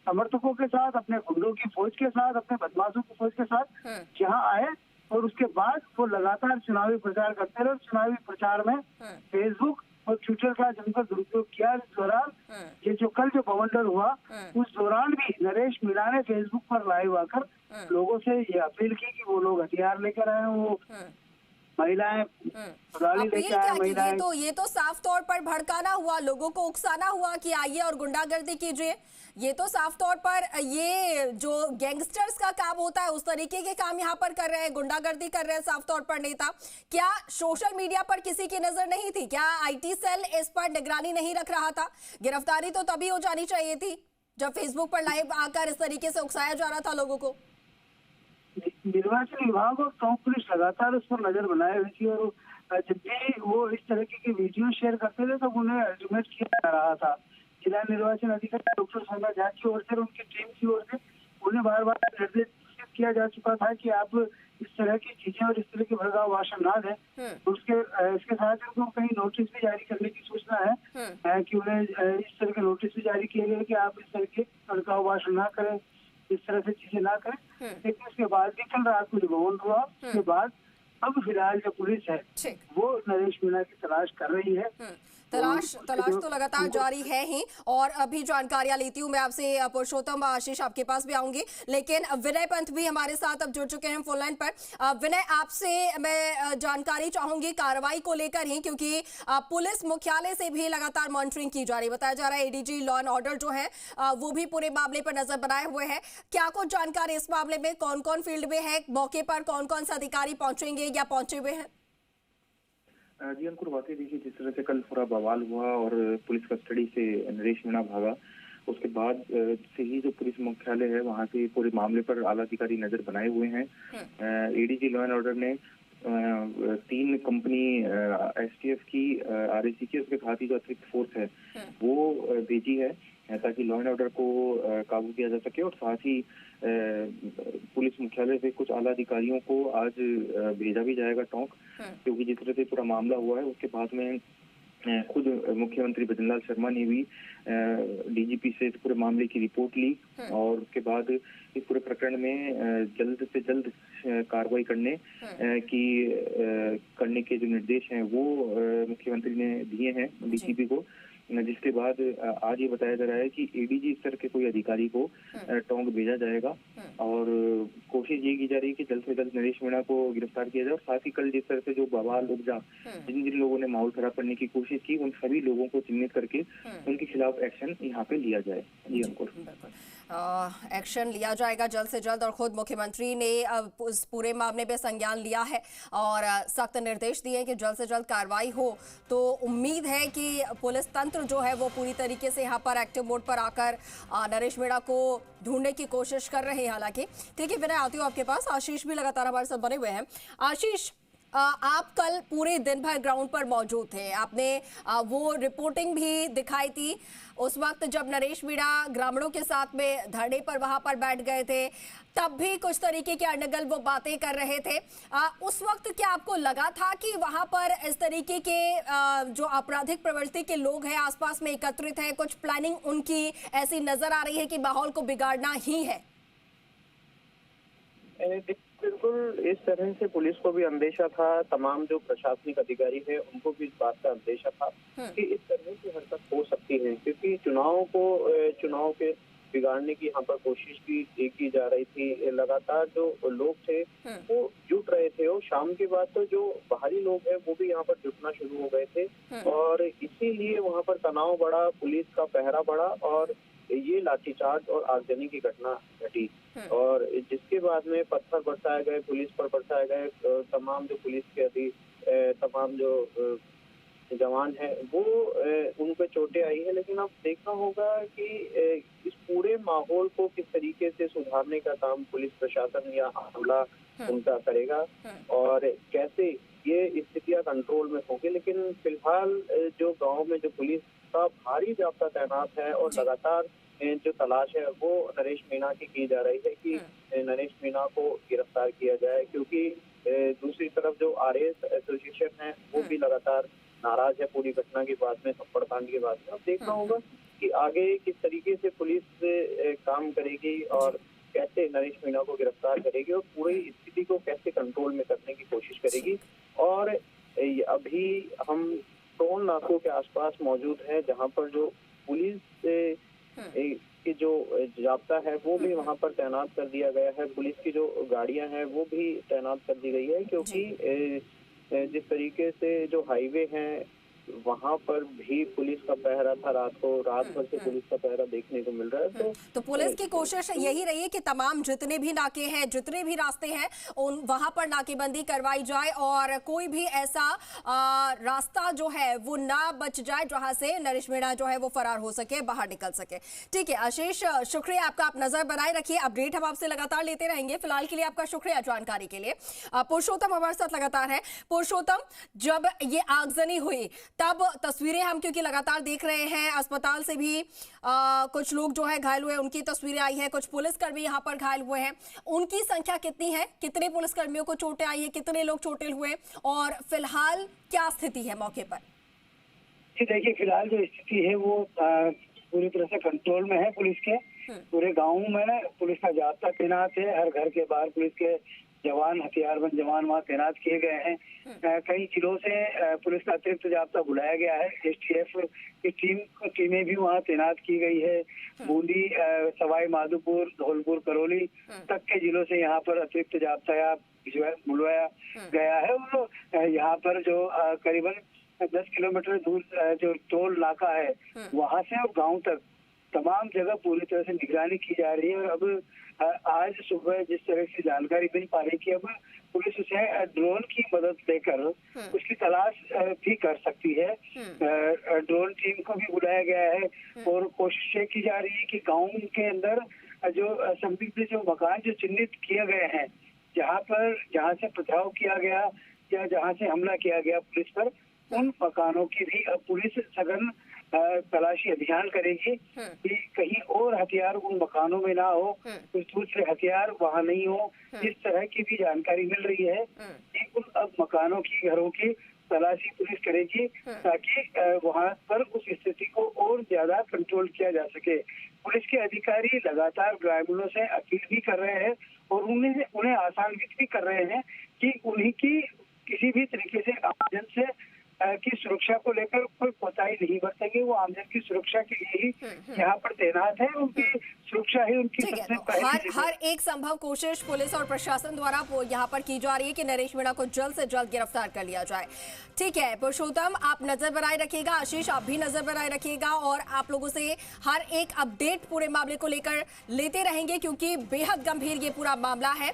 समर्थकों के साथ, अपने गुंडों की फौज के साथ, अपने बदमाशों की फौज के साथ यहाँ आए और उसके बाद वो लगातार चुनावी प्रचार करते रहे। चुनावी प्रचार में फेसबुक और ट्विटर का जमकर दुरुपयोग किया। इस दौरान ये जो कल जो बवंडर हुआ उस दौरान भी नरेश मीणा ने फेसबुक पर लाइव आकर लोगों से ये अपील की कि वो लोग हथियार लेकर आए, वो महिलाएं अपील क्या की? ये तो साफ तौर पर भड़काना हुआ, लोगों को उकसाना हुआ कि आइए और गुंडागर्दी कीजिए। ये तो साफ तौर पर ये जो गैंगस्टर्स का काम होता है उस तरीके के काम यहाँ पर कर रहे हैं, गुंडागर्दी कर रहे हैं साफ तौर पर नेता। क्या सोशल मीडिया पर किसी की नजर नहीं थी? क्या आईटी सेल इस पर निगरानी नहीं रख रहा था? गिरफ्तारी तो तभी हो जानी चाहिए थी जब फेसबुक पर लाइव आकर इस तरीके से उकसाया जा रहा था लोगों को। निर्वाचन विभाग और टॉप पुलिस लगातार उस पर नजर बनाए हुई थी और जब भी वो इस तरह की वीडियो शेयर करते थे तब उन्हें अल्टीमेट किया जा रहा था। जिला निर्वाचन अधिकारी डॉक्टर संगा झा की ओर से और उनकी टीम की ओर से उन्हें बार बार निर्देशित किया जा चुका था कि आप इस तरह की चीजें और इस तरह के भड़काऊ भाषण ना दें। इसके साथ उनको कहीं नोटिस भी जारी करने की सूचना है कि उन्हें इस तरह के नोटिस भी जारी किए गए कि आप इस तरह के भड़काऊ भाषण ना करें, इस तरह से चीजें ना करें। लेकिन उसके बाद भी कल रात को जो भवन हुआ उसके बाद अब फिलहाल जो पुलिस है वो नरेश मीणा की तलाश कर रही है। तलाश तो लगातार जारी है ही। और अभी जानकारियां लेती हूँ मैं आपसे। पुरुषोत्तम, आशीष आपके पास भी आऊंगी, लेकिन विनय पंत भी हमारे साथ अब जुड़ चुके हैं फोन लाइन पर। विनय, आपसे मैं जानकारी चाहूंगी कार्रवाई को लेकर ही, क्योंकि पुलिस मुख्यालय से भी लगातार मॉनिटरिंग की जा रही है। बताया जा रहा है एडीजी लॉ एंड ऑर्डर जो है वो भी पूरे मामले पर नजर बनाए हुए हैं। क्या कुछ जानकारी इस मामले में? कौन कौन फील्ड में है? मौके पर कौन कौन से अधिकारी पहुंचेंगे या पहुंचे हुए हैं? जी अंकुर, वाकई देखिए जिस तरह से कल पूरा बवाल हुआ और पुलिस कस्टडी से नरेश मीणा भागा, उसके बाद से ही जो पुलिस मुख्यालय है वहां से पूरे मामले पर आला अधिकारी नजर बनाए हुए हैं। एडीजी लॉ एंड ऑर्डर ने 3 कंपनी एसटीएफ की, आरएसी की, उसके साथ ही जो अतिरिक्त फोर्स है वो भेजी है ताकि लॉ एंड ऑर्डर को काबू किया जा सके। और साथ ही पुलिस मुख्यालय से कुछ आला अधिकारियों को आज भेजा भी जाएगा टोंक, क्योंकि जिस तरह से पूरा मामला हुआ है उसके बाद में खुद मुख्यमंत्री भजनलाल शर्मा ने भी डीजीपी से पूरे मामले की रिपोर्ट ली और उसके बाद इस पूरे प्रकरण में जल्द से जल्द कार्रवाई करने के जो निर्देश हैं वो मुख्यमंत्री ने दिए हैं डीजीपी को, जिसके बाद आज ये बताया जा रहा है कि एडीजी स्तर के कोई अधिकारी को टोंक भेजा जाएगा और कोशिश ये की जा रही है कि जल्द से जल्द नरेश मीणा को गिरफ्तार किया जाए। और साथ ही कल जिस तरह से जो बवाल उपजा, जिन जिन लोगों ने माहौल खराब करने की कोशिश की, उन सभी लोगों को चिन्हित करके उनके खिलाफ एक्शन यहाँ पे लिया जाए। जी अंकुर, एक्शन लिया जाएगा जल्द से जल्द और खुद मुख्यमंत्री ने उस पूरे मामले पे संज्ञान लिया है और सख्त निर्देश दिए कि जल्द से जल्द कार्रवाई हो। तो उम्मीद है कि पुलिस तंत्र जो है वो पूरी तरीके से यहाँ पर एक्टिव मोड पर आकर नरेश मीणा को ढूंढने की कोशिश कर रहे हैं। हालांकि ठीक है विनय, आती हूँ आपके पास। आशीष भी लगातार हमारे साथ बने हुए हैं। आशीष, आप कल पूरे दिन भर ग्राउंड पर मौजूद थे, आपने वो रिपोर्टिंग भी दिखाई थी उस वक्त जब नरेश मीणा ग्रामीणों के साथ में धरने पर वहां पर बैठ गए थे, तब भी कुछ तरीके के अनगल वो बातें कर रहे थे। उस वक्त क्या आपको लगा था कि वहां पर इस तरीके के जो आपराधिक प्रवृत्ति के लोग हैं आसपास में एकत्रित हैं, कुछ प्लानिंग उनकी ऐसी नजर आ रही है कि माहौल को बिगाड़ना ही है? बिल्कुल इस तरह से पुलिस को भी अंदेशा था, तमाम जो प्रशासनिक अधिकारी है उनको भी इस बात का अंदेशा था कि इस तरह की हरकत हो सकती है, क्योंकि चुनाव के बिगाड़ने की यहाँ पर कोशिश भी की जा रही थी। लगातार जो लोग थे वो जुट रहे थे और शाम के बाद तो जो बाहरी लोग हैं वो भी यहाँ पर जुटना शुरू हो गए थे और इसीलिए वहाँ पर तनाव बढ़ा, पुलिस का पहरा बढ़ा और ये लाठीचार्ज और आगजनी की घटना घटी और जिसके बाद में पत्थर बरसाए गए, पुलिस पर बरसाए गए। तमाम जो पुलिस के तमाम जो जवान हैं वो उन पे चोटें आई है, लेकिन अब देखना होगा कि इस पूरे माहौल को किस तरीके से सुधारने का काम पुलिस प्रशासन या अमला उनका करेगा और कैसे ये स्थितियां कंट्रोल में होंगी। लेकिन फिलहाल जो गांव में जो पुलिस का भारी जाब्ता तैनात है और लगातार जो तलाश है वो नरेश मीणा की जा रही है कि नरेश मीणा को गिरफ्तार किया जाए, क्योंकि दूसरी तरफ जो आरएस एसोसिएशन है वो भी लगातार नाराज है पूरी घटना के बाद में, थप्पड़ कांड के बाद में। अब देखना होगा कि आगे किस तरीके से पुलिस काम करेगी और कैसे नरेश मीणा को गिरफ्तार करेगी और पूरी स्थिति को कैसे कंट्रोल में करने की कोशिश करेगी। और अभी हम टोल नाकों के आसपास मौजूद है, जहां पर जो पुलिस की जो जाब्ता है वो भी वहां पर तैनात कर दिया गया है। पुलिस की जो गाड़ियां हैं वो भी तैनात कर दी गई है, क्योंकि जिस तरीके से जो हाईवे हैं वहां पर भी पुलिस का पहरा था, रात भर से पुलिस का पहरा देखने को मिल रहा है। तो पुलिस की कोशिश यही रही है कि तमाम जितने भी नाके हैं, जितने भी रास्ते हैं, उन वहां पर नाकेबंदी करवाई जाए और कोई भी ऐसा रास्ता जो है वो ना बच जाए जहां से नरेश मीणा जो है वो फरार हो सके, बाहर निकल सके। ठीक है आशीष, शुक्रिया आपका, आप नजर बनाए रखिए, अपडेट हम आपसे लगातार लेते रहेंगे। फिलहाल के लिए आपका शुक्रिया जानकारी के लिए। पुरुषोत्तम हमारे साथ लगातार है। पुरुषोत्तम, जब ये आगजनी हुई तब तस्वीरें हम क्योंकि लगातार देख रहे हैं, अस्पताल से भी कुछ लोग जो है घायल हुए, उनकी तस्वीरें आई है, कुछ पुलिसकर्मी यहाँ पर घायल हुए हैं। उनकी संख्या कितनी है, कितने पुलिसकर्मियों को चोटें आई है, कितने लोग चोटिल हुए और फिलहाल क्या स्थिति है मौके पर? जी देखिए, फिलहाल जो स्थिति है वो पूरी तरह से कंट्रोल में है। पुलिस के पूरे गाँव में पुलिस का जाब्ता तैनात है। हर घर के बाहर पुलिस के जवान, हथियारबंद जवान वहाँ तैनात किए गए हैं। कई जिलों से पुलिस का अतिरिक्त जाब्ता बुलाया गया है। STF की टीमें भी वहाँ तैनात की गई है। बूंदी, सवाई माधोपुर, धौलपुर, करौली तक के जिलों से यहाँ पर अतिरिक्त जाब्ता बुलवाया गया है। और यहाँ पर जो करीबन 10 किलोमीटर दूर जो टोल नाका है वहाँ से गाँव तक तमाम जगह पूरी तरह से निगरानी की जा रही है। और अब आज सुबह जिस तरह से जानकारी मिल पा रही है कि अब पुलिस उसे ड्रोन की मदद लेकर उसकी तलाश भी कर सकती है। ड्रोन टीम को भी बुलाया गया है और कोशिश ये की जा रही है कि गांव के अंदर जो संदिग्ध जो मकान जो चिन्हित किए गए हैं, जहां से पथराव किया गया या जहां से हमला किया गया पुलिस पर, उन मकानों की भी अब पुलिस सघन तलाशी अभियान करेगी कि कहीं और हथियार उन मकानों में ना हो, कुछ दूसरे हथियार वहाँ नहीं हो। इस तरह की भी जानकारी मिल रही है कि उन अब मकानों की, घरों की तलाशी पुलिस करेगी ताकि वहाँ पर उस स्थिति को और ज्यादा कंट्रोल किया जा सके। पुलिस के अधिकारी लगातार ग्रामीणों से अपील भी कर रहे हैं और उन्हें आसान्वित भी कर रहे हैं कि उन्हीं की किसी भी तरीके से आमजन से की सुरक्षा को लेकर कोई कोताही नहीं बरतेंगे। वो आमजन की सुरक्षा के लिए ही यहाँ पर तैनात है। उनकी सुरक्षा ही उनकी सबसे पहली हर एक संभव कोशिश पुलिस और प्रशासन द्वारा यहाँ पर की जा रही है कि नरेश मीणा को जल्द से जल्द गिरफ्तार कर लिया जाए। ठीक है पुरुषोत्तम, आप नजर बनाए रखिएगा, आशीष आप भी नजर बनाए रखिएगा और आप लोगों से हर एक अपडेट पूरे मामले को लेकर लेते रहेंगे क्योंकि बेहद गंभीर ये पूरा मामला है।